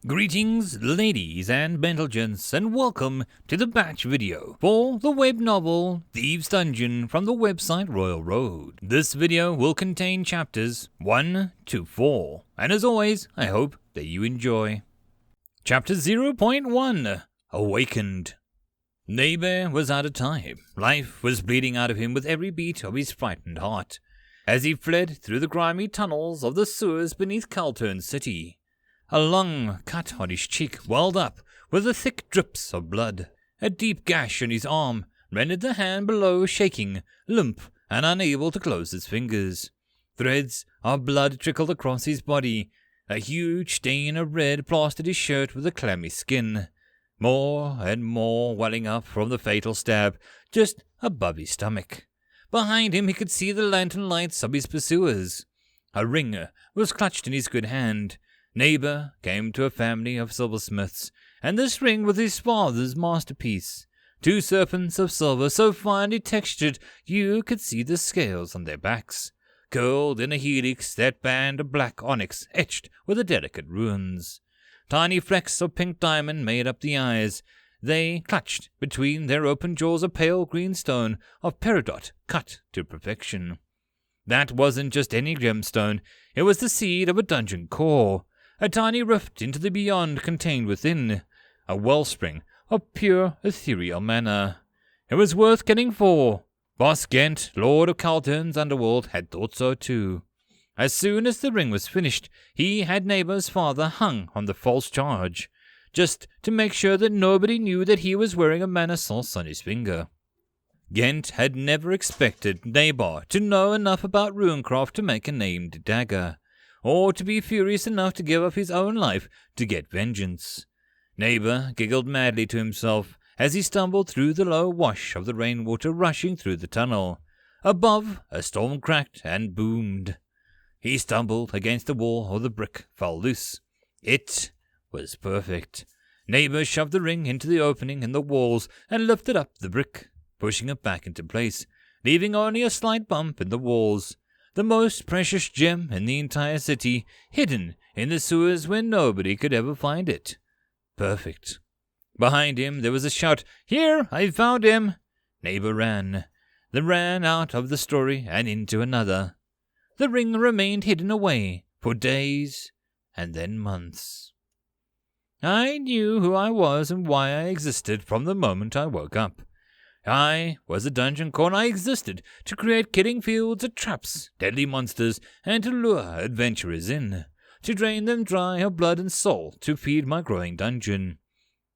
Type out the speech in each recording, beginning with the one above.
Greetings, ladies and gentlemen, and welcome to the batch video for the web novel Thieves Dungeon from the website Royal Road. This video will contain chapters 1 to 4, and as always, I hope that you enjoy. Chapter 0.1 Awakened. Neighbor was out of time. Life was bleeding out of him with every beat of his frightened heart, as he fled through the grimy tunnels of the sewers beneath Caltern City. A long cut on his cheek welled up with the thick drips of blood. A deep gash on his arm rendered the hand below shaking, limp, and unable to close his fingers. Threads of blood trickled across his body. A huge stain of red plastered his shirt with a clammy skin. More and more welling up from the fatal stab just above his stomach. Behind him he could see the lantern lights of his pursuers. A ring was clutched in his good hand. Neighbor came to a family of silversmiths, and this ring was his father's masterpiece. 2 serpents of silver so finely textured you could see the scales on their backs, curled in a helix, that band of black onyx etched with the delicate runes. Tiny flecks of pink diamond made up the eyes. They clutched between their open jaws a pale green stone of peridot cut to perfection. That wasn't just any gemstone, it was the seed of a dungeon core. A tiny rift into the beyond contained within, a wellspring of pure ethereal mana. It was worth getting for. Boss Gent, Lord of Caltern's underworld, had thought so too. As soon as the ring was finished, he had Neighbor's father hung on the false charge, just to make sure that nobody knew that he was wearing a mana source on his finger. Gent had never expected Neighbor to know enough about runecraft to make a named dagger, or to be furious enough to give up his own life to get vengeance. Neighbor giggled madly to himself as he stumbled through the low wash of the rainwater rushing through the tunnel. Above, a storm cracked and boomed. He stumbled against the wall, or the brick fell loose. It was perfect. Neighbor shoved the ring into the opening in the walls and lifted up the brick, pushing it back into place, leaving only a slight bump in the walls. The most precious gem in the entire city, hidden in the sewers where nobody could ever find it. Perfect. Behind him there was a shout, "Here, I found him!" Neighbor ran. Then ran out of the story and into another. The ring remained hidden away for days and then months. I knew who I was and why I existed from the moment I woke up. I was a dungeon core, and I existed to create killing fields of traps, deadly monsters, and to lure adventurers in, to drain them dry of blood and soul to feed my growing dungeon.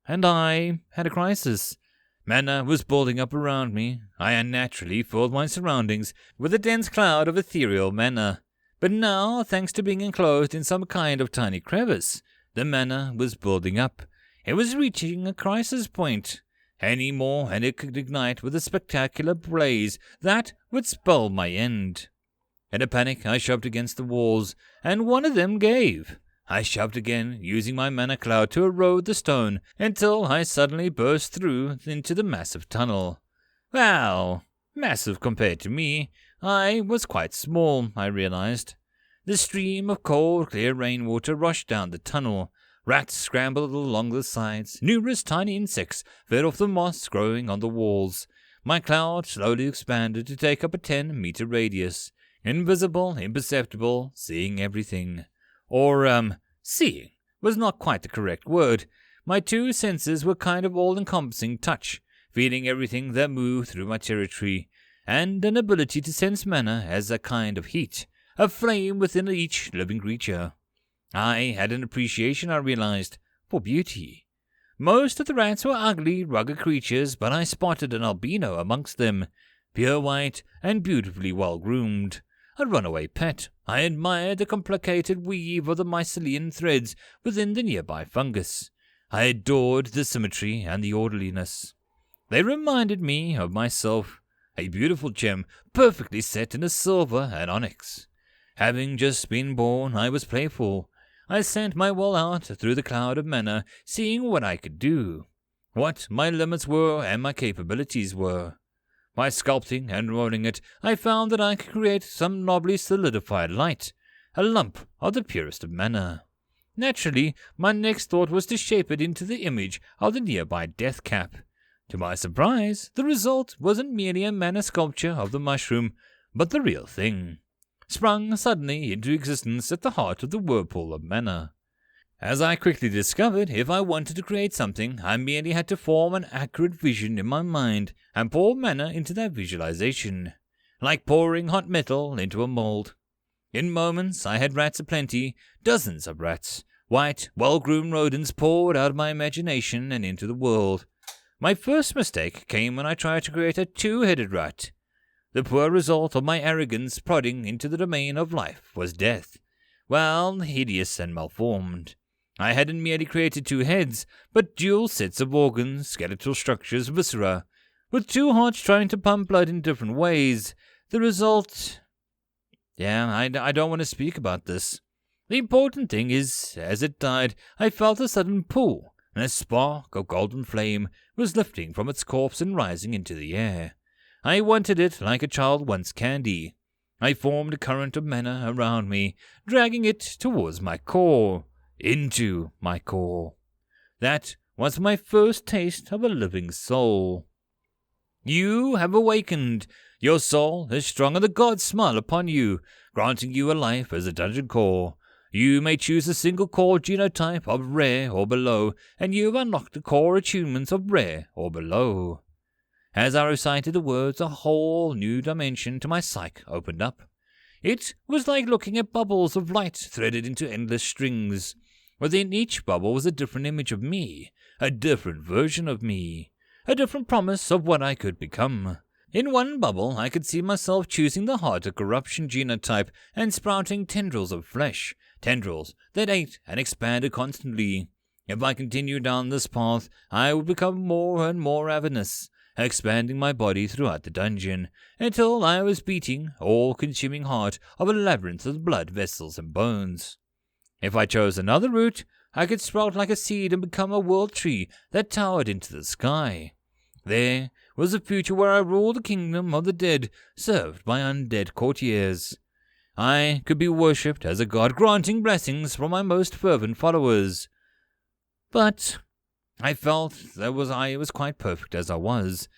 And I had a crisis. Mana was building up around me. I unnaturally filled my surroundings with a dense cloud of ethereal mana. But now, thanks to being enclosed in some kind of tiny crevice, the mana was building up. It was reaching a crisis point. Any more, and it could ignite with a spectacular blaze that would spell my end. In a panic, I shoved against the walls, and one of them gave. I shoved again, using my mana cloud to erode the stone, until I suddenly burst through into the massive tunnel. Well, massive compared to me. I was quite small, I realized. The stream of cold, clear rainwater rushed down the tunnel. Rats scrambled along the sides. Numerous tiny insects fed off the moss growing on the walls. My cloud slowly expanded to take up a 10-meter radius. Invisible, imperceptible, seeing everything. Or, seeing was not quite the correct word. My 2 senses were kind of all-encompassing touch, feeling everything that moved through my territory, and an ability to sense mana as a kind of heat, a flame within each living creature. I had an appreciation, I realized, for beauty. Most of the rats were ugly, rugged creatures, but I spotted an albino amongst them, pure white and beautifully well-groomed. A runaway pet. I admired the complicated weave of the mycelium threads within the nearby fungus. I adored the symmetry and the orderliness. They reminded me of myself, a beautiful gem perfectly set in a silver and onyx. Having just been born, I was playful. I sent my will out through the cloud of mana, seeing what I could do, what my limits were and my capabilities were. By sculpting and rolling it, I found that I could create some nobly solidified light, a lump of the purest of mana. Naturally, my next thought was to shape it into the image of the nearby death cap. To my surprise, the result wasn't merely a mana sculpture of the mushroom, but the real thing, sprung suddenly into existence at the heart of the whirlpool of mana. As I quickly discovered, if I wanted to create something, I merely had to form an accurate vision in my mind and pour mana into that visualization, like pouring hot metal into a mold. In moments, I had rats aplenty, dozens of rats. White, well-groomed rodents poured out of my imagination and into the world. My first mistake came when I tried to create a two-headed rat. The poor result of my arrogance prodding into the domain of life was death. Well, hideous and malformed. I hadn't merely created two heads, but dual sets of organs, skeletal structures, viscera, with two hearts trying to pump blood in different ways. The result... I don't want to speak about this. The important thing is, as it died, I felt a sudden pull, and a spark of golden flame was lifting from its corpse and rising into the air. I wanted it like a child wants candy. I formed a current of mana around me, dragging it towards my core, into my core. That was my first taste of a living soul. You have awakened. Your soul is strong, and the gods smile upon you, granting you a life as a dungeon core. You may choose a single core genotype of rare or below, and you have unlocked the core attunements of rare or below. As I recited the words, a whole new dimension to my psyche opened up. It was like looking at bubbles of light threaded into endless strings. Within each bubble was a different image of me, a different version of me, a different promise of what I could become. In one bubble, I could see myself choosing the heart of corruption genotype and sprouting tendrils of flesh, tendrils that ate and expanded constantly. If I continued down this path, I would become more and more ravenous, expanding my body throughout the dungeon, until I was beating, all-consuming heart of a labyrinth of blood vessels and bones. If I chose another route, I could sprout like a seed and become a world tree that towered into the sky. There was a future where I ruled the kingdom of the dead, served by undead courtiers. I could be worshipped as a god, granting blessings from my most fervent followers. But I felt I was quite perfect as I was.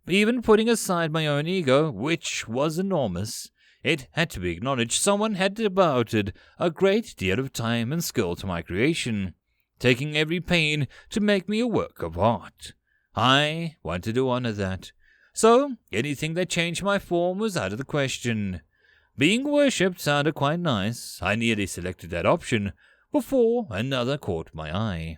Even putting aside my own ego, which was enormous, it had to be acknowledged someone had devoted a great deal of time and skill to my creation, taking every pain to make me a work of art. I wanted to honor that, so anything that changed my form was out of the question. Being worshipped sounded quite nice. I nearly selected that option before another caught my eye.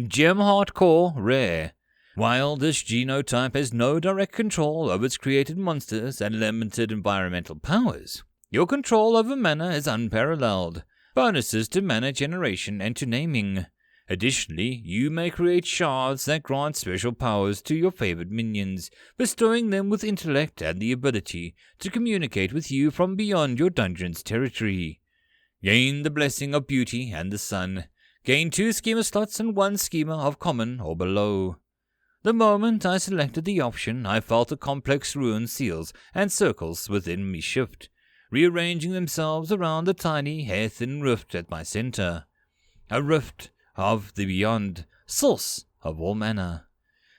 Gem Heart Core Rare. While this genotype has no direct control over its created monsters and limited environmental powers, your control over mana is unparalleled. Bonuses to mana generation and to naming. Additionally, you may create shards that grant special powers to your favorite minions, bestowing them with intellect and the ability to communicate with you from beyond your dungeon's territory. Gain the blessing of beauty and the sun. Gain 2 schema slots and 1 schema of common or below. The moment I selected the option, I felt the complex rune seals and circles within me shift, rearranging themselves around the tiny, hair-thin rift at my center. A rift of the beyond, source of all mana.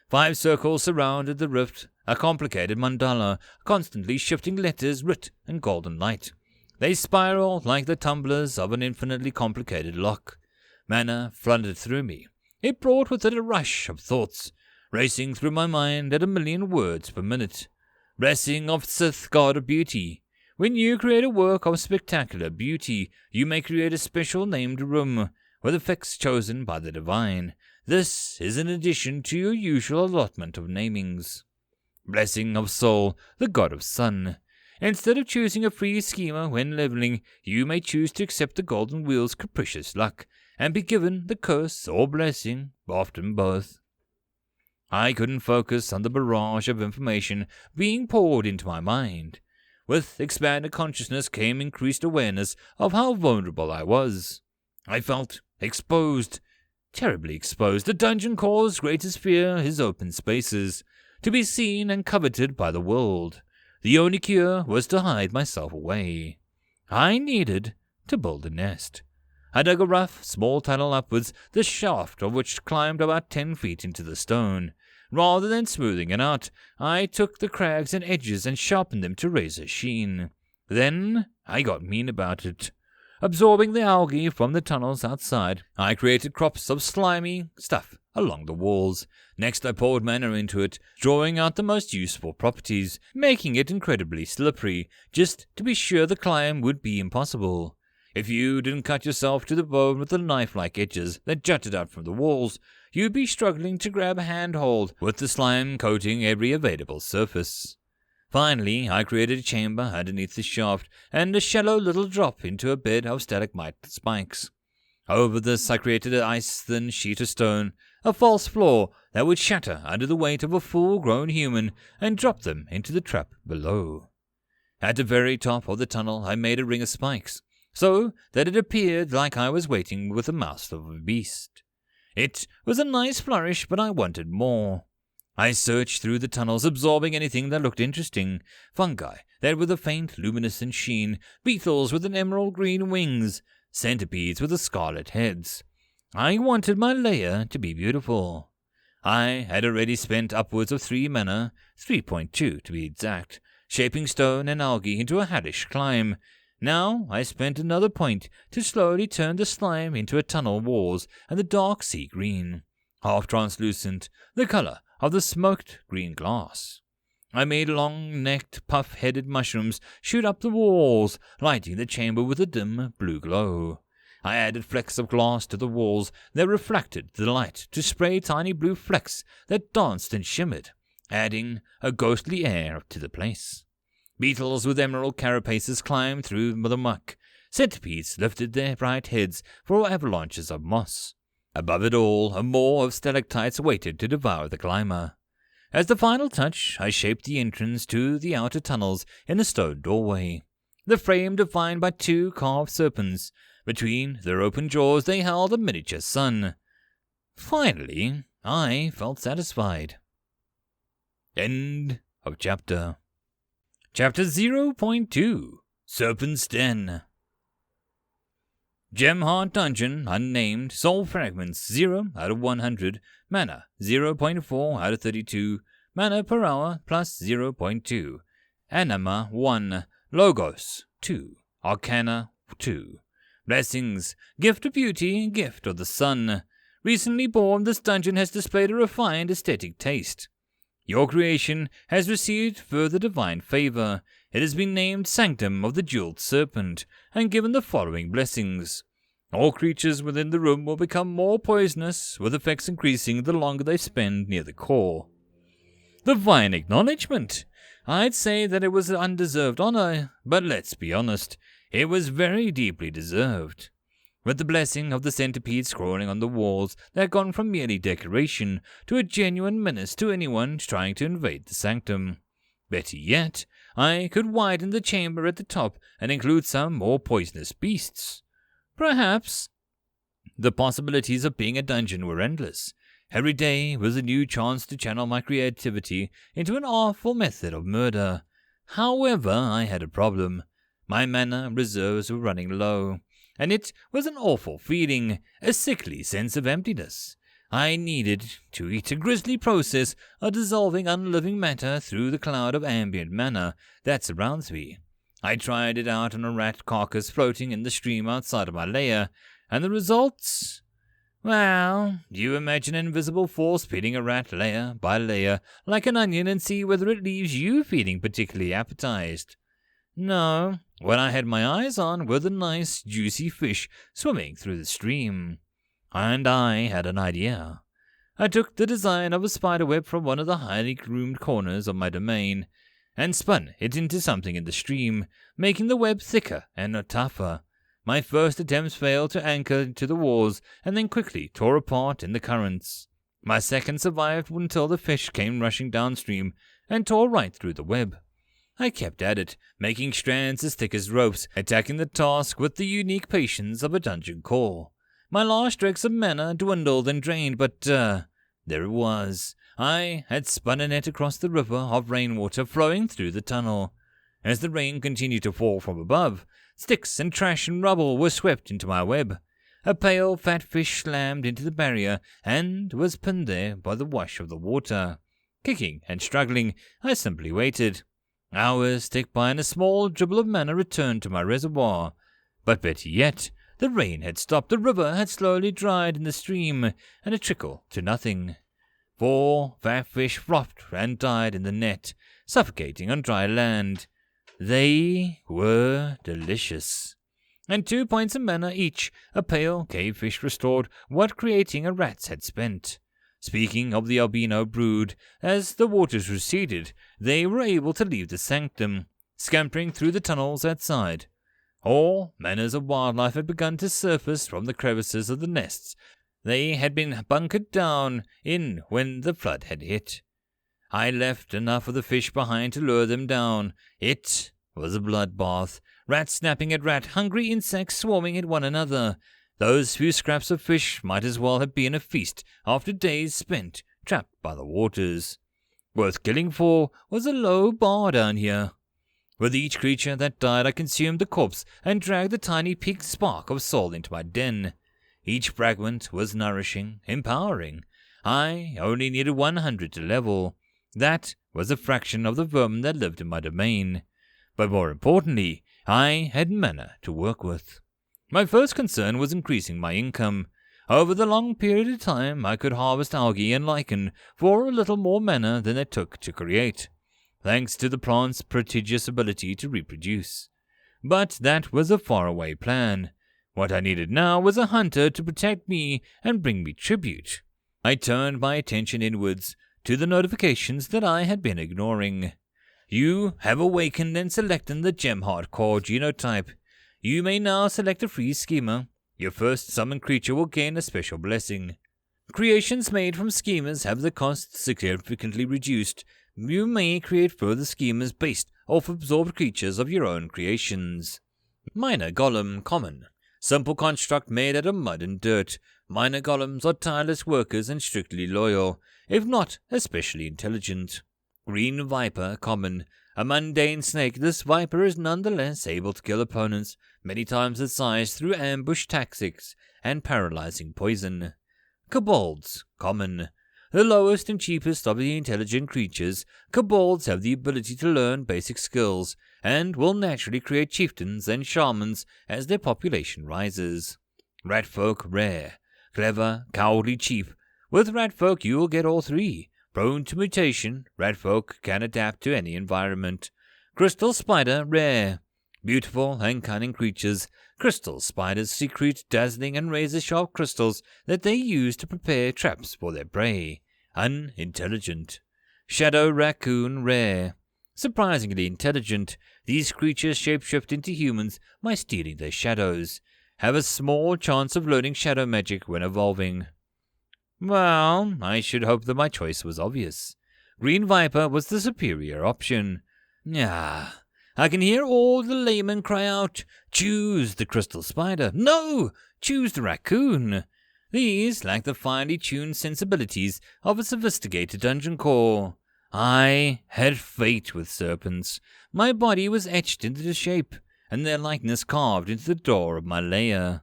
5 circles surrounded the rift, a complicated mandala, constantly shifting letters writ in golden light. They spiral like the tumblers of an infinitely complicated lock. Mana flooded through me. It brought with it a rush of thoughts, racing through my mind at 1,000,000 words per minute. Blessing of Sith, God of Beauty. When you create a work of spectacular beauty, you may create a special named room, with effects chosen by the divine. This is in addition to your usual allotment of namings. Blessing of Soul, the God of Sun. Instead of choosing a free schema when leveling, you may choose to accept the Golden Wheel's capricious luck, and be given the curse or blessing, often both. I couldn't focus on the barrage of information being poured into my mind. With expanded consciousness came increased awareness of how vulnerable I was. I felt exposed, terribly exposed. The dungeon core's greatest fear is open spaces, to be seen and coveted by the world. The only cure was to hide myself away. I needed to build a nest. I dug a rough, small tunnel upwards, the shaft of which climbed about 10 feet into the stone. Rather than smoothing it out, I took the crags and edges and sharpened them to razor sheen. Then I got mean about it. Absorbing the algae from the tunnels outside, I created crops of slimy stuff along the walls. Next I poured mana into it, drawing out the most useful properties, making it incredibly slippery, just to be sure the climb would be impossible. If you didn't cut yourself to the bone with the knife-like edges that jutted out from the walls, you'd be struggling to grab a handhold, with the slime coating every available surface. Finally, I created a chamber underneath the shaft and a shallow little drop into a bed of stalagmite spikes. Over this I created an ice-thin sheet of stone, a false floor that would shatter under the weight of a full-grown human and drop them into the trap below. At the very top of the tunnel I made a ring of spikes, so that it appeared like I was waiting with the mouth of a beast. It was a nice flourish, but I wanted more. I searched through the tunnels, absorbing anything that looked interesting. Fungi that with a faint luminescent sheen, beetles with an emerald green wings, centipedes with the scarlet heads. I wanted my lair to be beautiful. I had already spent upwards of 3 mana, 3.2 to be exact, shaping stone and algae into a hellish climb. Now I spent another point to slowly turn the slime into a tunnel walls and the dark sea green, half translucent, the color of the smoked green glass. I made long-necked, puff-headed mushrooms shoot up the walls, lighting the chamber with a dim blue glow. I added flecks of glass to the walls that reflected the light to spray tiny blue flecks that danced and shimmered, adding a ghostly air to the place. Beetles with emerald carapaces climbed through the muck. Centipedes lifted their bright heads for avalanches of moss. Above it all, a maw of stalactites waited to devour the climber. As the final touch, I shaped the entrance to the outer tunnels in a stone doorway, the frame defined by 2 carved serpents. Between their open jaws they held a miniature sun. Finally, I felt satisfied. End of chapter. Chapter 0.2 Serpent's Den. Gemheart Dungeon, unnamed, soul fragments 0 out of 100, mana 0.4 out of 32, mana per hour plus 0.2, anima 1, logos 2, arcana 2, blessings, gift of beauty, gift of the sun. Recently born, this dungeon has displayed a refined aesthetic taste. Your creation has received further divine favor. It has been named Sanctum of the Jeweled Serpent, and given the following blessings. All creatures within the room will become more poisonous, with effects increasing the longer they spend near the core. Divine acknowledgement! I'd say that it was an undeserved honor, but let's be honest, it was very deeply deserved. With the blessing of the centipedes crawling on the walls, they had gone from merely decoration to a genuine menace to anyone trying to invade the sanctum. Better yet, I could widen the chamber at the top and include some more poisonous beasts. Perhaps. The possibilities of being a dungeon were endless. Every day was a new chance to channel my creativity into an awful method of murder. However, I had a problem. My mana reserves were running low, and it was an awful feeling, a sickly sense of emptiness. I needed to eat a grisly process of dissolving unliving matter through the cloud of ambient mana that surrounds me. I tried it out on a rat carcass floating in the stream outside of my lair, and the results? Well, you imagine an invisible force feeding a rat layer by layer like an onion and see whether it leaves you feeling particularly appetized. No, what I had my eyes on were the nice, juicy fish swimming through the stream. And I had an idea. I took the design of a spiderweb from one of the highly groomed corners of my domain, and spun it into something in the stream, making the web thicker and tougher. My first attempts failed to anchor to the walls, and then quickly tore apart in the currents. My second survived until the fish came rushing downstream, and tore right through the web. I kept at it, making strands as thick as ropes, attacking the task with the unique patience of a dungeon core. My last dregs of mana dwindled and drained, but there it was. I had spun a net across the river of rainwater flowing through the tunnel. As the rain continued to fall from above, sticks and trash and rubble were swept into my web. A pale, fat fish slammed into the barrier and was pinned there by the wash of the water. Kicking and struggling, I simply waited. Hours ticked by and a small dribble of mana returned to my reservoir. But better yet, the rain had stopped, the river had slowly dried in the stream, and a trickle to nothing. 4 fat fish flopped and died in the net, suffocating on dry land. They were delicious. And 2 points of mana each, a pale cavefish restored what creating a rats had spent. Speaking of the albino brood, as the waters receded, they were able to leave the sanctum, scampering through the tunnels outside. All manners of wildlife had begun to surface from the crevices of the nests they had been bunkered down in when the flood had hit. I left enough of the fish behind to lure them down. It was a bloodbath, rat snapping at rat, hungry insects swarming at one another. Those few scraps of fish might as well have been a feast after days spent trapped by the waters. Worth killing for was a low bar down here. With each creature that died, I consumed the corpse and dragged the tiny peaked spark of soul into my den. Each fragment was nourishing, empowering. I only needed 100 to level. That was a fraction of the vermin that lived in my domain. But more importantly, I had mana to work with. My first concern was increasing my income. Over the long period of time, I could harvest algae and lichen for a little more mana than they took to create, thanks to the plant's prodigious ability to reproduce. But that was a faraway plan. What I needed now was a hunter to protect me and bring me tribute. I turned my attention inwards to the notifications that I had been ignoring. You have awakened and selected the Gemheart core genotype. You may now select a free schema. Your first summoned creature will gain a special blessing. Creations made from schemas have the cost significantly reduced. You may create further schemas based off absorbed creatures of your own creations. Minor Golem common. Simple construct made out of mud and dirt. Minor golems are tireless workers and strictly loyal, if not especially intelligent. Green Viper common. A mundane snake, this viper is nonetheless able to kill opponents many times its size through ambush tactics and paralyzing poison. Kobolds common. The lowest and cheapest of the intelligent creatures, kobolds have the ability to learn basic skills and will naturally create chieftains and shamans as their population rises. Ratfolk rare. Clever, cowardly, cheap. With ratfolk you will get all three. Prone to mutation, ratfolk can adapt to any environment. Crystal spider rare. Beautiful and cunning creatures, crystal spiders secrete dazzling and razor-sharp crystals that they use to prepare traps for their prey. Unintelligent. Shadow raccoon rare. Surprisingly intelligent, these creatures shapeshift into humans by stealing their shadows. Have a small chance of learning shadow magic when evolving. Well, I should hope that my choice was obvious. Green Viper was the superior option. I can hear all the laymen cry out, choose the crystal spider. No, choose the raccoon. These lack the finely tuned sensibilities of a sophisticated dungeon core. I had fate with serpents. My body was etched into the shape, and their likeness carved into the door of my lair.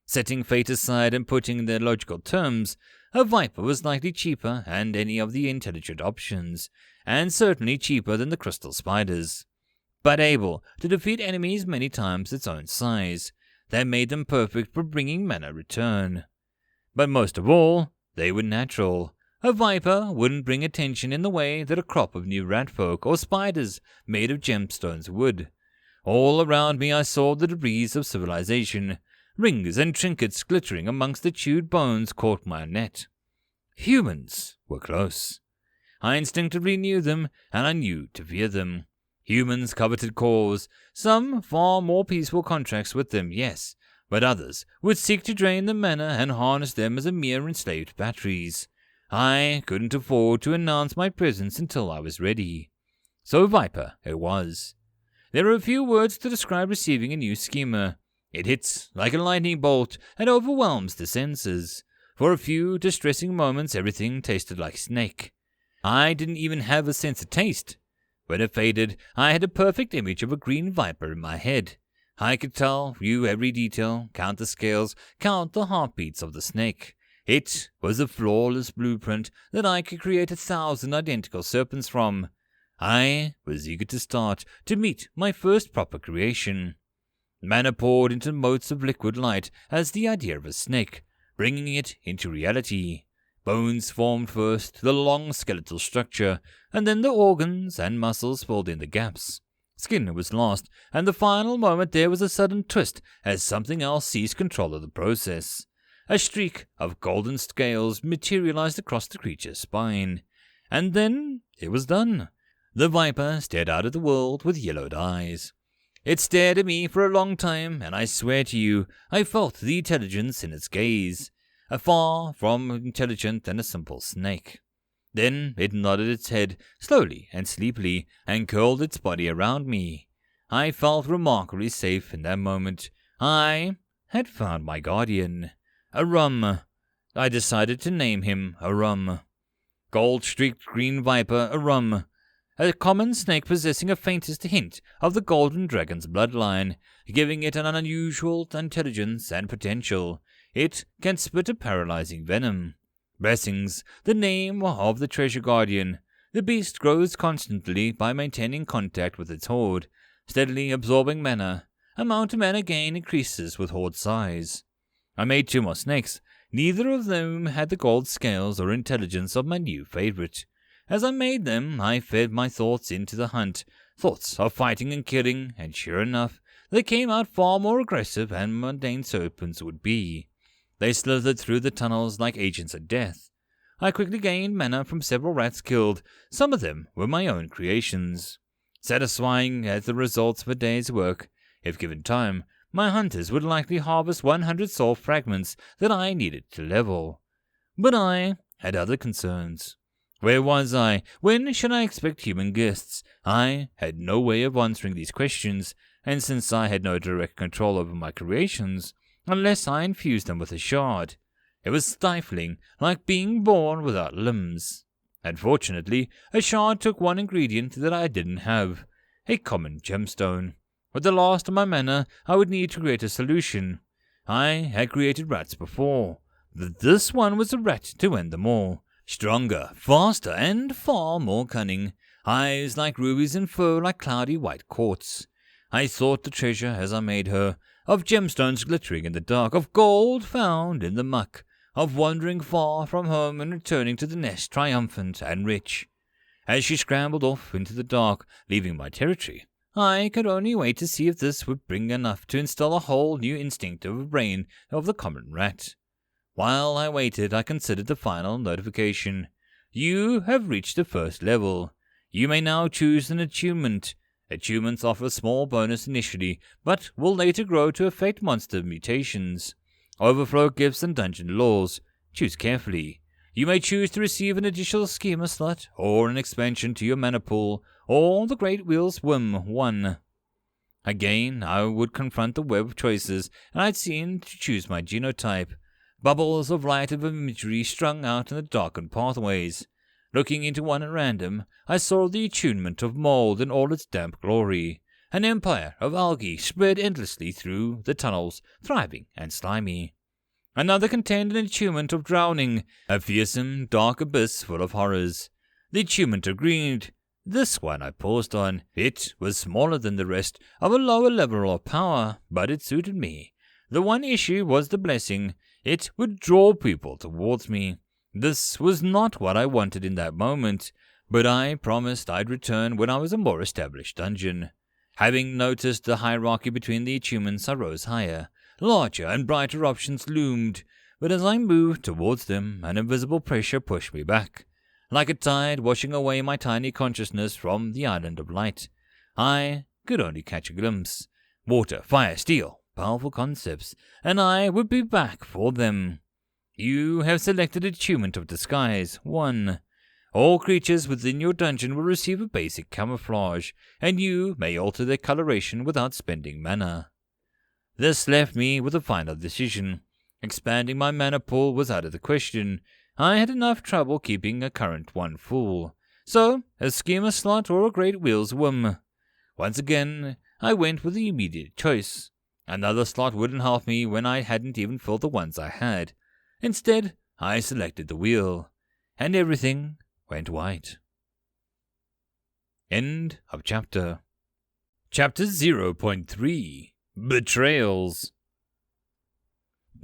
Setting fate aside and putting in their logical terms, a viper was likely cheaper than any of the intelligent options, and certainly cheaper than the crystal spiders, but able to defeat enemies many times its own size. That made them perfect for bringing mana return. But most of all, they were natural. A viper wouldn't bring attention in the way that a crop of new ratfolk or spiders made of gemstones would. All around me I saw the debris of civilization. Rings and trinkets glittering amongst the chewed bones caught my net. Humans were close. I instinctively knew them, and I knew to fear them. Humans coveted cores, some far more peaceful contracts with them, yes, but others would seek to drain the mana and harness them as a mere enslaved batteries. I couldn't afford to announce my presence until I was ready. So Viper it was. There are a few words to describe receiving a new schema. It hits like a lightning bolt and overwhelms the senses. For a few distressing moments everything tasted like snake. I didn't even have a sense of taste. When it faded, I had a perfect image of a green viper in my head. I could tell you every detail, count the scales, count the heartbeats of the snake. It was a flawless blueprint that I could create 1,000 identical serpents from. I was eager to start, to meet my first proper creation. Mana poured into motes of liquid light as the idea of a snake, bringing it into reality. Bones formed first, the long skeletal structure, and then the organs and muscles filled in the gaps. Skin was lost, and the final moment there was a sudden twist as something else seized control of the process. A streak of golden scales materialized across the creature's spine. And then it was done. The viper stared out at the world with yellowed eyes. It stared at me for a long time, and I swear to you, I felt the intelligence in its gaze. Far from intelligent than a simple snake. Then it nodded its head slowly and sleepily and curled its body around me. I felt remarkably safe in that moment. I had found my guardian. Arum. I decided to name him Arum. Gold-streaked green viper Arum. A common snake possessing a faintest hint of the golden dragon's bloodline, giving it an unusual intelligence and potential. It can spit a paralyzing venom. Blessings, the name of the treasure guardian. The beast grows constantly by maintaining contact with its horde, steadily absorbing mana. Amount of mana gain increases with horde size. I made 2 more snakes. Neither of them had the gold scales or intelligence of my new favorite. As I made them, I fed my thoughts into the hunt, thoughts of fighting and killing, and sure enough, they came out far more aggressive than mundane serpents would be. They slithered through the tunnels like agents of death. I quickly gained mana from several rats killed. Some of them were my own creations. Satisfying as the results of a day's work, if given time, my hunters would likely harvest 100 soul fragments that I needed to level. But I had other concerns. Where was I? When should I expect human guests? I had no way of answering these questions, and since I had no direct control over my creations, unless I infused them with a shard, it was stifling, like being born without limbs. Unfortunately, a shard took one ingredient that I didn't have, a common gemstone. With the last of my mana, I would need to create a solution. I had created rats before, but this one was a rat to end them all. Stronger, faster, and far more cunning. Eyes like rubies and fur like cloudy white quartz. I thought the treasure as I made her, of gemstones glittering in the dark, of gold found in the muck, of wandering far from home and returning to the nest triumphant and rich. As she scrambled off into the dark, leaving my territory, I could only wait to see if this would bring enough to instill a whole new instinct of the brain of the common rat. While I waited, I considered the final notification. You have reached the first level. You may now choose an attunement. Attunements offer a small bonus initially, but will later grow to affect monster mutations. Overflow gifts and dungeon laws. Choose carefully. You may choose to receive an additional schema slot, or an expansion to your mana pool, or the Great Wheel's Whim 1. Again, I would confront the web of choices, and I'd seen to choose my genotype. Bubbles of light of imagery strung out in the darkened pathways. Looking into one at random, I saw the attunement of mold in all its damp glory. An empire of algae spread endlessly through the tunnels, thriving and slimy. Another contained an attunement of drowning, a fearsome, dark abyss full of horrors. The attunement of greed. This one I paused on. It was smaller than the rest, of a lower level of power, but it suited me. The one issue was the blessing. It would draw people towards me. This was not what I wanted in that moment, but I promised I'd return when I was a more established dungeon. Having noticed the hierarchy between the attunements, I rose higher. Larger and brighter options loomed, but as I moved towards them, an invisible pressure pushed me back. Like a tide washing away my tiny consciousness from the island of light, I could only catch a glimpse. Water, fire, steel, powerful concepts, and I would be back for them. You have selected Attunement of Disguise 1. All creatures within your dungeon will receive a basic camouflage, and you may alter their coloration without spending mana. This left me with a final decision. Expanding my mana pool was out of the question. I had enough trouble keeping a current one full. So, a schema slot or a Great Wheel's Whim. Once again, I went with the immediate choice. Another slot wouldn't help me when I hadn't even filled the ones I had. Instead, I selected the wheel, and everything went white. End of chapter. Chapter 0.3 Betrayals.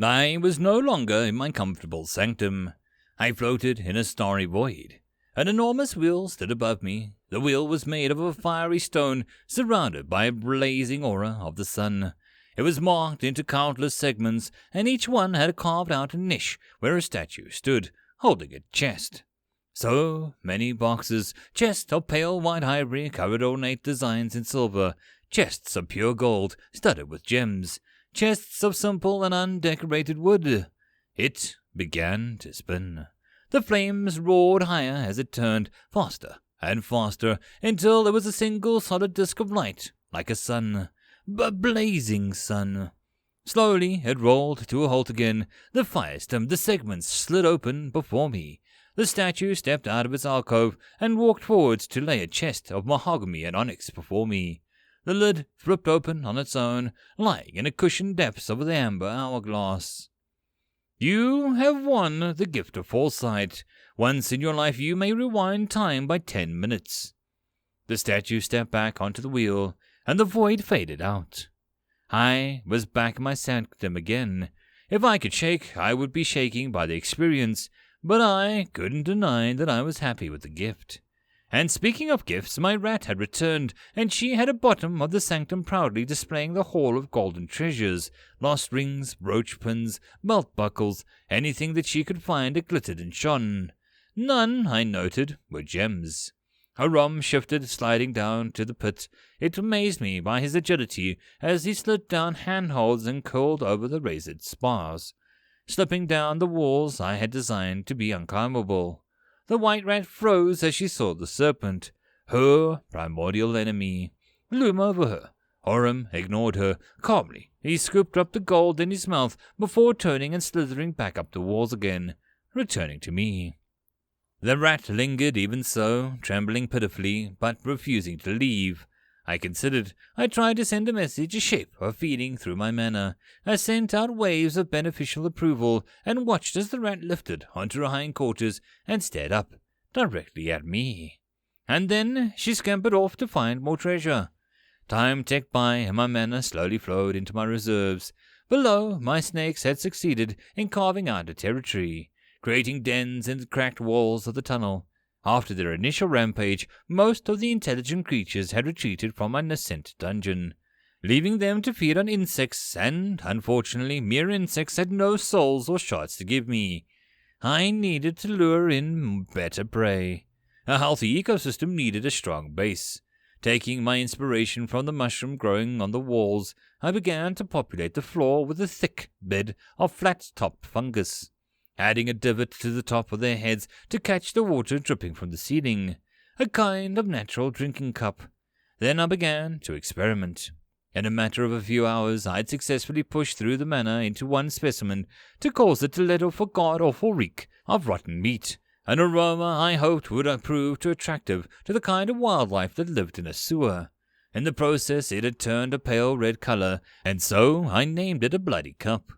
I was no longer in my comfortable sanctum. I floated in a starry void. An enormous wheel stood above me. The wheel was made of a fiery stone surrounded by a blazing aura of the sun. It was marked into countless segments, and each one had carved out a niche where a statue stood, holding a chest. So many boxes, chests of pale white ivory covered ornate designs in silver, chests of pure gold studded with gems, chests of simple and undecorated wood. It began to spin. The flames roared higher as it turned, faster and faster, until there was a single solid disk of light, like a sun, a blazing sun. Slowly it rolled to a halt again. The fire stemmed, the segments slid open before me. The statue stepped out of its alcove and walked forwards to lay a chest of mahogany and onyx before me. The lid flipped open on its own, lying in a cushioned depths of the amber hourglass. You have won the gift of foresight. Once in your life you may rewind time by 10 minutes. The statue stepped back onto the wheel, and the void faded out. I was back in my sanctum again. If I could shake, I would be shaking by the experience, but I couldn't deny that I was happy with the gift. And speaking of gifts, my rat had returned, and she had a bottom of the sanctum proudly displaying the haul of golden treasures, lost rings, brooch pins, belt buckles, anything that she could find that glittered and shone. None, I noted, were gems. Her rum shifted, sliding down to the pit. It amazed me by his agility as he slid down handholds and curled over the raised spars, slipping down the walls I had designed to be unclimbable. The white rat froze as she saw the serpent, her primordial enemy, loom over her. Orim ignored her. Calmly, he scooped up the gold in his mouth before turning and slithering back up the walls again, returning to me. The rat lingered even so, trembling pitifully, but refusing to leave. I considered. I tried to send a message, a shape of feeling through my manner. I sent out waves of beneficial approval and watched as the rat lifted onto her hindquarters and stared up, directly at me. And then she scampered off to find more treasure. Time ticked by and my mana slowly flowed into my reserves. Below, my snakes had succeeded in carving out a territory, creating dens in the cracked walls of the tunnel. After their initial rampage, most of the intelligent creatures had retreated from my nascent dungeon, leaving them to feed on insects, and, unfortunately, mere insects had no souls or shards to give me. I needed to lure in better prey. A healthy ecosystem needed a strong base. Taking my inspiration from the mushroom growing on the walls, I began to populate the floor with a thick bed of flat-topped fungus, adding a divot to the top of their heads to catch the water dripping from the ceiling, a kind of natural drinking cup. Then I began to experiment. In a matter of a few hours, I had successfully pushed through the mana into one specimen to cause it to let off a god-awful reek of rotten meat, an aroma I hoped would prove too attractive to the kind of wildlife that lived in a sewer. In the process, it had turned a pale red color, and so I named it a bloody cup.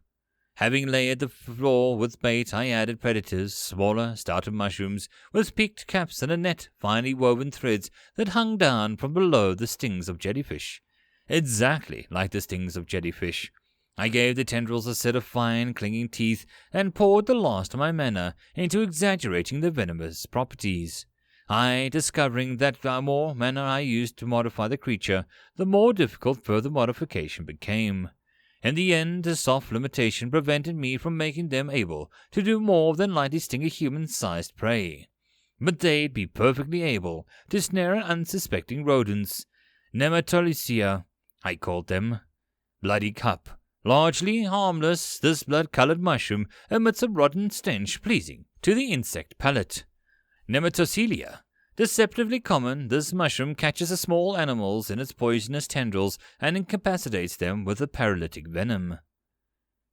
Having layered the floor with bait, I added predators, smaller, stouter mushrooms, with peaked caps and a net, finely woven threads that hung down from below the stings of jellyfish. Exactly like the stings of jellyfish. I gave the tendrils a set of fine, clinging teeth and poured the last of my mana into exaggerating their venomous properties. Discovering that the more mana I used to modify the creature, the more difficult further modification became. In the end, a soft limitation prevented me from making them able to do more than lightly sting a human-sized prey. But they'd be perfectly able to snare unsuspecting rodents. Nematolisia, I called them. Bloody cup. Largely harmless, this blood-colored mushroom emits a rotten stench pleasing to the insect palate. Nematocilia. Deceptively common, this mushroom catches the small animals in its poisonous tendrils and incapacitates them with a paralytic venom.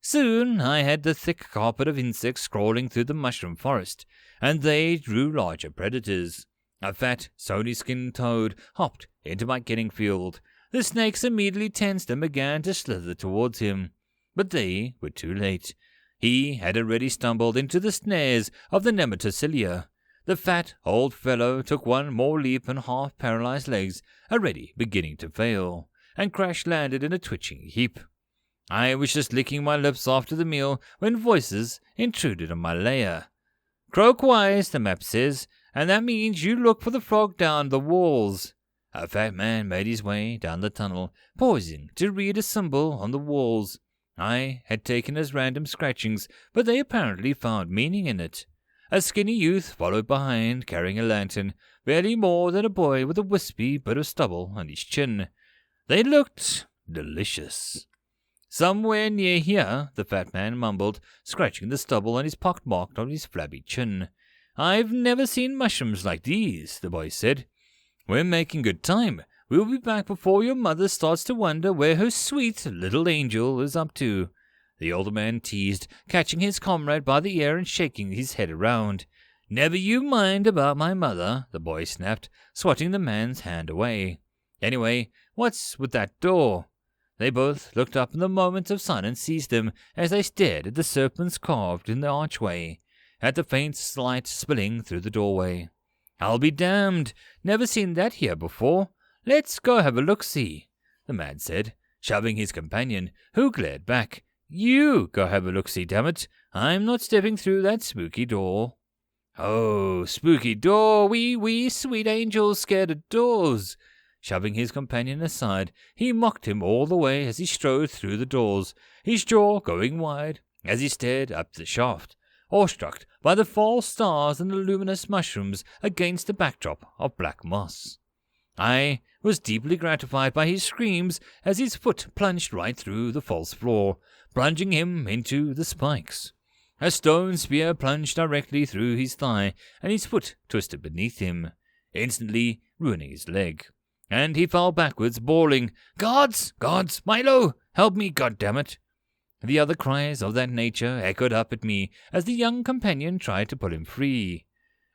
Soon I had the thick carpet of insects crawling through the mushroom forest, and they drew larger predators. A fat, stony-skinned toad hopped into my killing field. The snakes immediately tensed and began to slither towards him. But they were too late. He had already stumbled into the snares of the nematocilia. The fat old fellow took one more leap and half-paralyzed legs, already beginning to fail, and crash-landed in a twitching heap. I was just licking my lips after the meal when voices intruded on my lair. "Croak wise," the map says, "and that means you look for the frog down the walls." A fat man made his way down the tunnel, pausing to read a symbol on the walls. I had taken as random scratchings, but they apparently found meaning in it. A skinny youth followed behind, carrying a lantern, barely more than a boy with a wispy bit of stubble on his chin. They looked delicious. "Somewhere near here," the fat man mumbled, scratching the stubble on his pockmark on his flabby chin. "I've never seen mushrooms like these," the boy said. "We're making good time. We'll be back before your mother starts to wonder where her sweet little angel is up to," the older man teased, catching his comrade by the ear and shaking his head around. "Never you mind about my mother," the boy snapped, swatting the man's hand away. "Anyway, what's with that door?" They both looked up, and the moment of silence seized them as they stared at the serpents carved in the archway, at the faint light spilling through the doorway. "I'll be damned! Never seen that here before. Let's go have a look-see," the man said, shoving his companion, who glared back. "You go have a look-see, dammit. I'm not stepping through that spooky door." "Oh, spooky door, wee sweet angels scared of doors." Shoving his companion aside, he mocked him all the way as he strode through the doors, his jaw going wide as he stared up the shaft, awestruck by the false stars and the luminous mushrooms against the backdrop of black moss. I was deeply gratified by his screams as his foot plunged right through the false floor, plunging him into the spikes. A stone spear plunged directly through his thigh, and his foot twisted beneath him, instantly ruining his leg. And he fell backwards, bawling, "Gods! Gods! Milo! Help me, goddammit!" The other cries of that nature echoed up at me as the young companion tried to pull him free.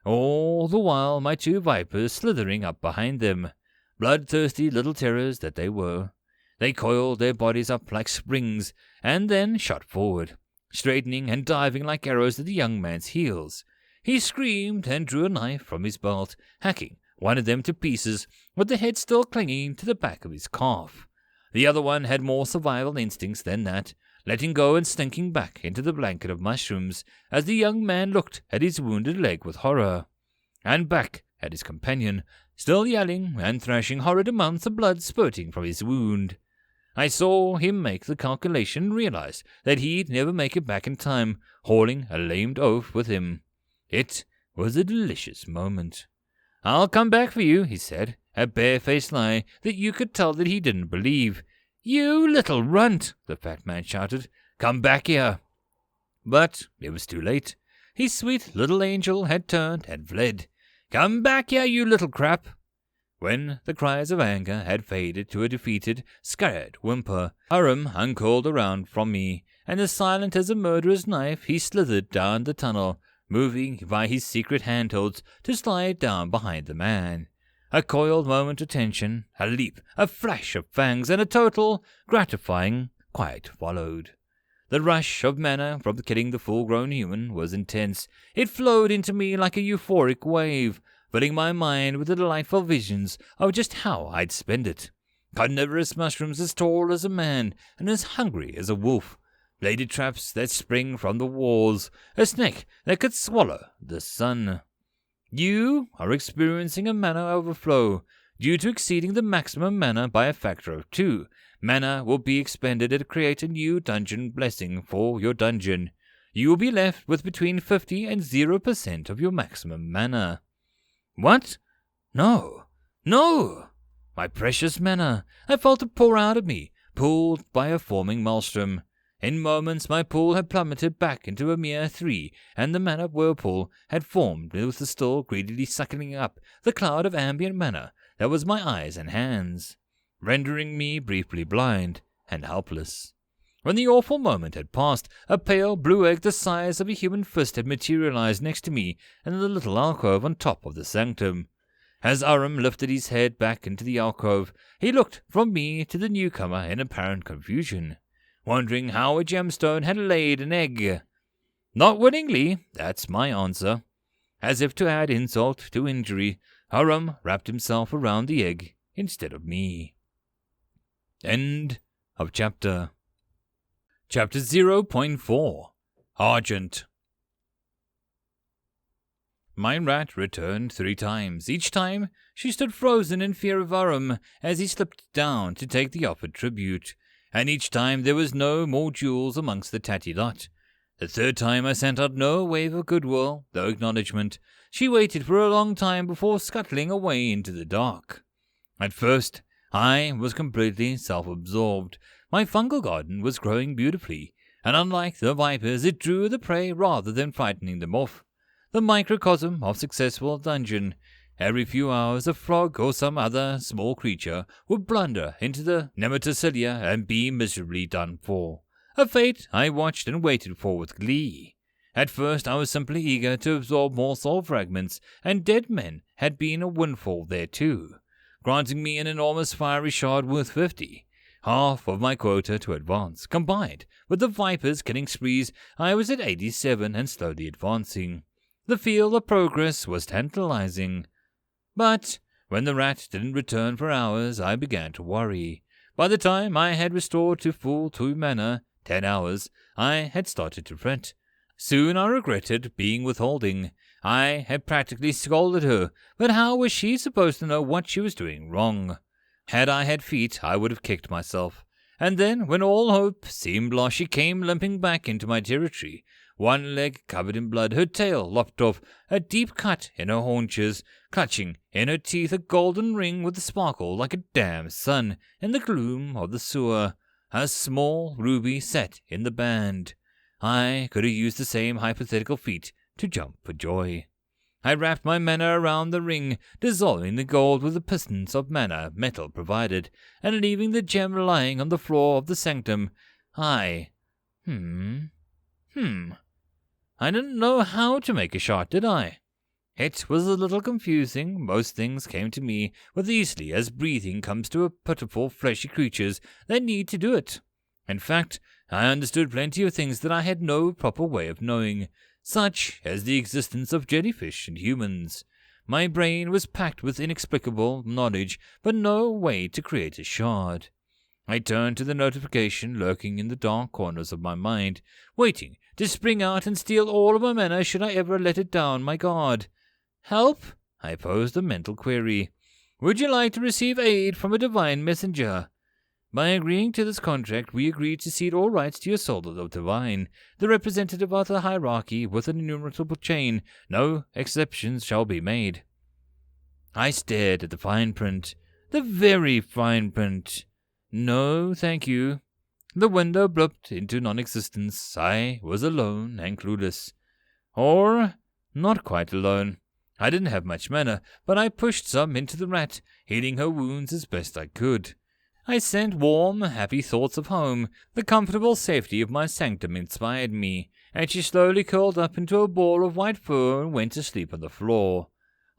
All the while my two vipers slithering up behind them, bloodthirsty little terrors that they were. They coiled their bodies up like springs, and then shot forward, straightening and diving like arrows at the young man's heels. He screamed and drew a knife from his belt, hacking one of them to pieces, with the head still clinging to the back of his calf. The other one had more survival instincts than that, letting go and slinking back into the blanket of mushrooms as the young man looked at his wounded leg with horror, and back at his companion, still yelling and thrashing horrid amounts of blood spurting from his wound. I saw him make the calculation and realize that he'd never make it back in time, hauling a lamed oaf with him. It was a delicious moment. "I'll come back for you," he said, a bare-faced lie that you could tell that he didn't believe. "You little runt," the fat man shouted. "Come back here." But it was too late. His sweet little angel had turned and fled. "Come back here, you little crap." When the cries of anger had faded to a defeated, scared whimper, Hiram uncurled around from me, and as silent as a murderer's knife he slithered down the tunnel, moving by his secret handholds to slide down behind the man. A coiled moment of tension, a leap, a flash of fangs, and a total, gratifying quiet followed. The rush of mana from killing the full-grown human was intense. It flowed into me like a euphoric wave, filling my mind with the delightful visions of just how I'd spend it. Carnivorous mushrooms as tall as a man and as hungry as a wolf, bladed traps that spring from the walls, a snake that could swallow the sun. You are experiencing a mana overflow. Due to exceeding the maximum mana by a factor of 2, mana will be expended to create a new dungeon blessing for your dungeon. You will be left with between 50 and 0% of your maximum mana. What? No. No! My precious mana. I felt it pour out of me, pulled by a forming maelstrom. In moments my pool had plummeted back into a mere 3, and the mana whirlpool had formed with the still greedily suckling up the cloud of ambient mana that was my eyes and hands, rendering me briefly blind and helpless. When the awful moment had passed, a pale blue egg the size of a human fist had materialized next to me in the little alcove on top of the sanctum. As Aram lifted his head back into the alcove, he looked from me to the newcomer in apparent confusion, wondering how a gemstone had laid an egg. Not willingly, that's my answer. As if to add insult to injury, Aram wrapped himself around the egg instead of me. End of chapter. Chapter 0.4 Argent. My rat returned 3 times. Each time, she stood frozen in fear of Aram as he slipped down to take the offered tribute, and each time there was no more jewels amongst the tatty lot. The 3rd time I sent out no wave of goodwill, though acknowledgement. She waited for a long time before scuttling away into the dark. At first, I was completely self-absorbed. My fungal garden was growing beautifully, and unlike the vipers, it drew the prey rather than frightening them off. The microcosm of successful dungeon. Every few hours a frog or some other small creature would blunder into the nematocylia and be miserably done for. A fate I watched and waited for with glee. At first I was simply eager to absorb more soul fragments, and dead men had been a windfall there too, granting me an enormous fiery shard worth 50. Half of my quota to advance. Combined with the vipers' killing sprees, I was at 87 and slowly advancing. The feel of progress was tantalizing. But when the rat didn't return for hours, I began to worry. By the time I had restored to full 2 mana, 10 hours, I had started to fret. Soon I regretted being withholding. I had practically scolded her, but how was she supposed to know what she was doing wrong? Had I had feet, I would have kicked myself. And then, when all hope seemed lost, she came limping back into my territory. One leg covered in blood, her tail lopped off, a deep cut in her haunches, clutching in her teeth a golden ring with a sparkle like a damn sun in the gloom of the sewer, a small ruby set in the band. I could have used the same hypothetical feat to jump for joy. I wrapped my mana around the ring, dissolving the gold with the pistons of mana metal provided, and leaving the gem lying on the floor of the sanctum. I didn't know how to make a shot, did I? It was a little confusing. Most things came to me with easily as breathing comes to a pitiful fleshy creatures that need to do it. In fact, I understood plenty of things that I had no proper way of knowing, such as the existence of jellyfish and humans. My brain was packed with inexplicable knowledge, but no way to create a shard. I turned to the notification lurking in the dark corners of my mind, waiting to spring out and steal all of my mana should I ever let it down my guard. Help? I posed a mental query. Would you like to receive aid from a divine messenger? By agreeing to this contract, we agreed to cede all rights to your soul of divine, the representative of the hierarchy with an innumerable chain. No exceptions shall be made. I stared at the fine print, the very fine print. No, thank you. The window blipped into non-existence. I was alone and clueless. Or not quite alone. I didn't have much mana, but I pushed some into the rat, healing her wounds as best I could. I sent warm, happy thoughts of home. The comfortable safety of my sanctum inspired me, and she slowly curled up into a ball of white fur and went to sleep on the floor.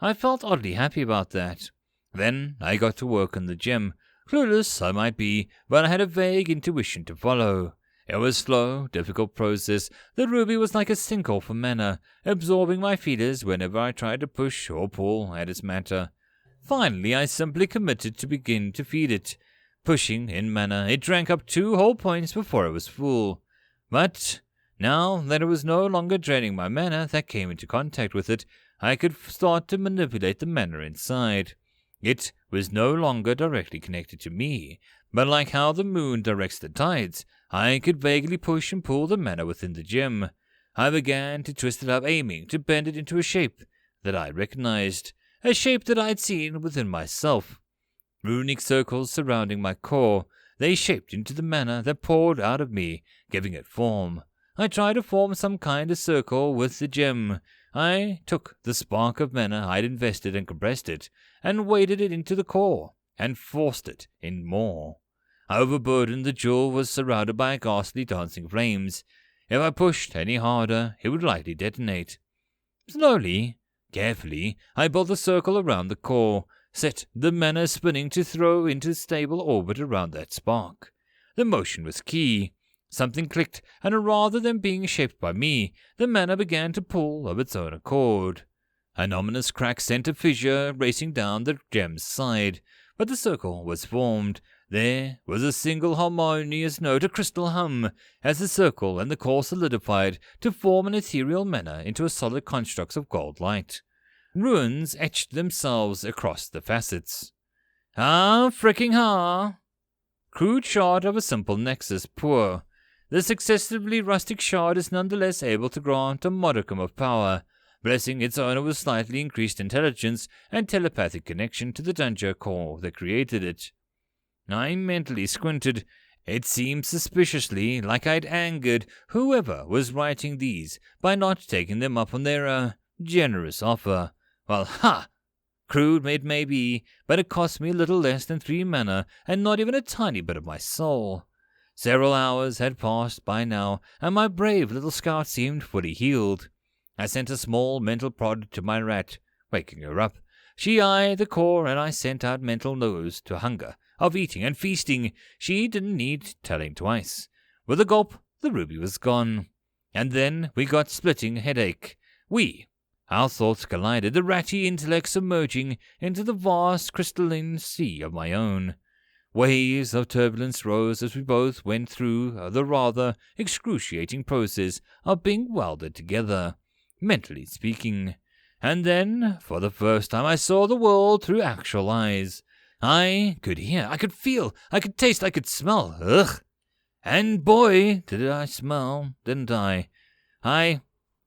I felt oddly happy about that. Then I got to work on the gem. Clueless I might be, but I had a vague intuition to follow. It was a slow, difficult process. The ruby was like a sinkhole for mana, absorbing my feelers whenever I tried to push or pull at its matter. Finally, I simply committed to begin to feed it. Pushing in mana, it drank up 2 whole points before it was full. But now that it was no longer draining my mana that came into contact with it, I could start to manipulate the mana inside. It was no longer directly connected to me, but like how the moon directs the tides, I could vaguely push and pull the mana within the gem. I began to twist it up, aiming to bend it into a shape that I recognized, a shape that I had seen within myself. Runic circles surrounding my core, they shaped into the mana that poured out of me, giving it form. I tried to form some kind of circle with the gem. I took the spark of mana I'd invested and compressed it, and weighted it into the core, and forced it in more. Overburdened, the jewel was surrounded by ghastly dancing flames. If I pushed any harder, it would likely detonate. Slowly, Carefully, I built a circle around the core, set the mana spinning to throw into stable orbit around that spark. The motion was key. Something clicked, and rather than being shaped by me, the mana began to pull of its own accord. An ominous crack sent a fissure racing down the gem's side, but the circle was formed. There was a single harmonious note, a crystal hum, as the circle and the core solidified to form an ethereal mana into a solid construct of gold light. Runes etched themselves across the facets. Ah, fricking ha! Crude shard of a simple nexus, poor. This excessively rustic shard is nonetheless able to grant a modicum of power, blessing its owner with slightly increased intelligence and telepathic connection to the dungeon core that created it. I mentally squinted. It seemed suspiciously like I'd angered whoever was writing these by not taking them up on their, generous offer. Well, ha! Crude it may be, but it cost me a little less than 3 mana and not even a tiny bit of my soul. Several hours had passed by now, and my brave little scout seemed fully healed. I sent a small mental prod to my rat, waking her up. She eyed the core, and I sent out mental no's to hunger, of eating and feasting. She didn't need telling twice. With a gulp, the ruby was gone. And then we got splitting headache. Our thoughts collided, the ratty intellect submerging into the vast crystalline sea of my own. Waves of turbulence rose as we both went through the rather excruciating process of being welded together, mentally speaking. And then, for the first time, I saw the world through actual eyes. I could hear, I could feel, I could taste, I could smell. Ugh! And boy, did I smell, didn't I?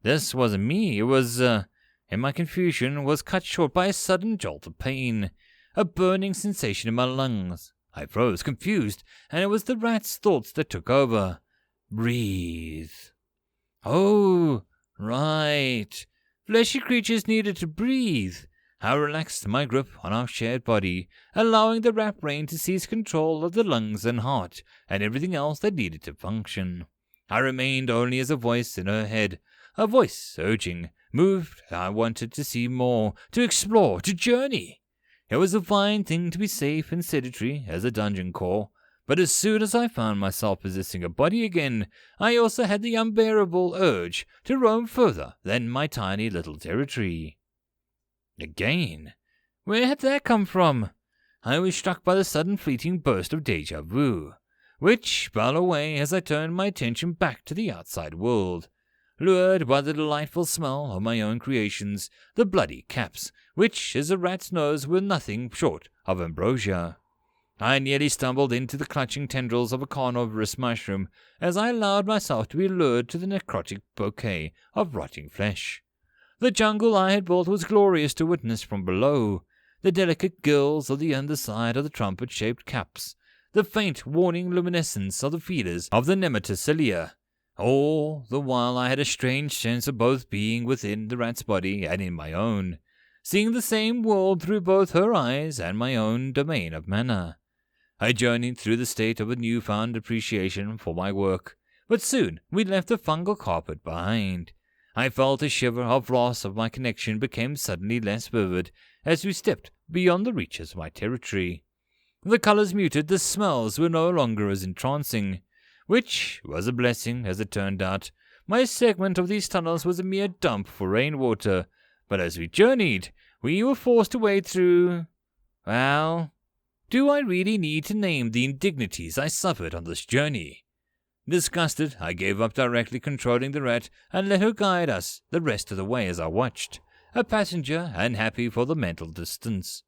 This wasn't me. It was, and my confusion was cut short by a sudden jolt of pain, a burning sensation in my lungs. I froze, confused, and it was the rat's thoughts that took over. Breathe. Oh, right. Fleshy creatures needed to breathe. I relaxed my grip on our shared body, allowing the rat brain to seize control of the lungs and heart, and everything else that needed to function. I remained only as a voice in her head, a voice urging, moved. I wanted to see more, to explore, to journey. It was a fine thing to be safe and sedentary as a dungeon core, but as soon as I found myself possessing a body again, I also had the unbearable urge to roam further than my tiny little territory. Again? Where had that come from? I was struck by the sudden fleeting burst of déjà vu, which fell away as I turned my attention back to the outside world. Lured by the delightful smell of my own creations, the bloody caps, which, as a rat's nose, were nothing short of ambrosia. I nearly stumbled into the clutching tendrils of a carnivorous mushroom as I allowed myself to be lured to the necrotic bouquet of rotting flesh. The jungle I had built was glorious to witness from below. The delicate gills of the underside of the trumpet-shaped caps, the faint warning luminescence of the feelers of the nematocylia. All the while I had a strange sense of both being within the rat's body and in my own, seeing the same world through both her eyes and my own domain of mana. I journeyed through the state of a newfound appreciation for my work, but soon we left the fungal carpet behind. I felt a shiver of loss of my connection became suddenly less vivid as we stepped beyond the reaches of my territory. The colors muted, the smells were no longer as entrancing, which was a blessing as it turned out. My segment of these tunnels was a mere dump for rainwater, but as we journeyed, we were forced to wade through... Well, do I really need to name the indignities I suffered on this journey? Disgusted, I gave up directly controlling the rat and let her guide us the rest of the way as I watched, a passenger and happy for the mental distance.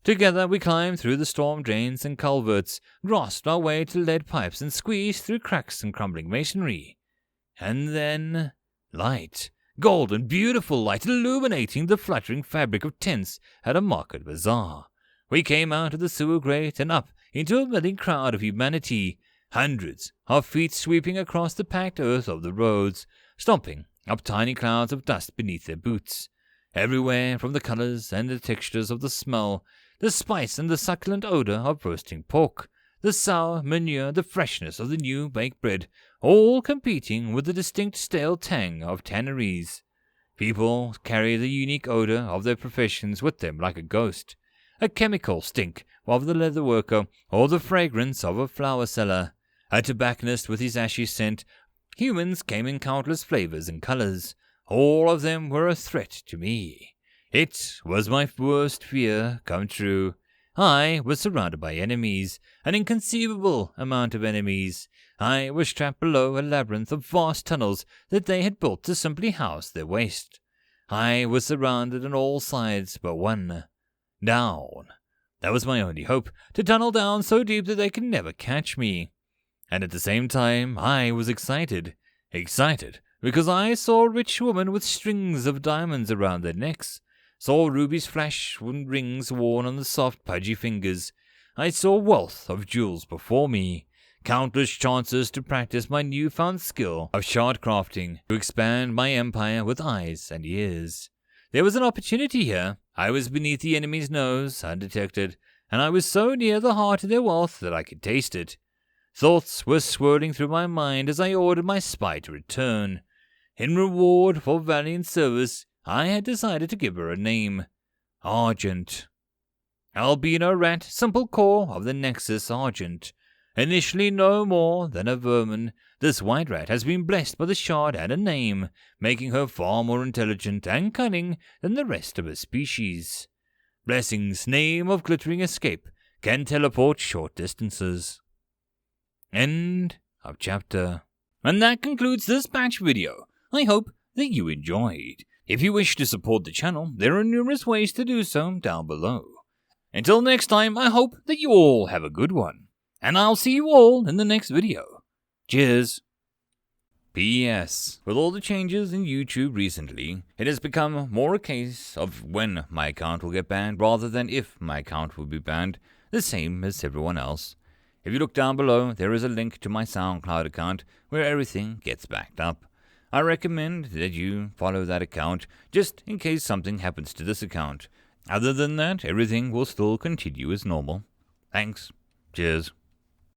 Together we climbed through the storm drains and culverts, grasped our way to lead pipes and squeezed through cracks and crumbling masonry. And then... light. Golden, beautiful light illuminating the fluttering fabric of tents at a market bazaar. We came out of the sewer grate and up into a milling crowd of humanity, hundreds of feet sweeping across the packed earth of the roads, stomping up tiny clouds of dust beneath their boots. Everywhere, from the colors and the textures of the smell, the spice and the succulent odor of roasting pork, the sour manure, the freshness of the new baked bread, all competing with the distinct stale tang of tanneries. People carry the unique odor of their professions with them like a ghost, a chemical stink of the leather worker, or the fragrance of a flower seller, a tobacconist with his ashy scent. Humans came in countless flavors and colors. All of them were a threat to me. It was my worst fear come true. I was surrounded by enemies, an inconceivable amount of enemies. I was trapped below a labyrinth of vast tunnels that they had built to simply house their waste. I was surrounded on all sides but one. Down. That was my only hope, to tunnel down so deep that they could never catch me. And at the same time, I was excited. Excited because I saw a rich woman with strings of diamonds around their necks. Saw rubies flash when rings worn on the soft, pudgy fingers. I saw wealth of jewels before me. Countless chances to practice my newfound skill of shard crafting, to expand my empire with eyes and ears. There was an opportunity here. I was beneath the enemy's nose, undetected, and I was so near the heart of their wealth that I could taste it. Thoughts were swirling through my mind as I ordered my spy to return. In reward for valiant service, I had decided to give her a name. Argent. Albino rat, simple core of the Nexus Argent. Initially no more than a vermin, this white rat has been blessed by the shard and a name, making her far more intelligent and cunning than the rest of her species. Blessing's name of glittering escape can teleport short distances. End of chapter. And that concludes this batch video. I hope that you enjoyed. If you wish to support the channel, there are numerous ways to do so down below. Until next time, I hope that you all have a good one. And I'll see you all in the next video. Cheers. P.S. With all the changes in YouTube recently, it has become more a case of when my account will get banned rather than if my account will be banned, the same as everyone else. If you look down below, there is a link to my SoundCloud account where everything gets backed up. I recommend that you follow that account just in case something happens to this account. Other than that, everything will still continue as normal. Thanks. Cheers.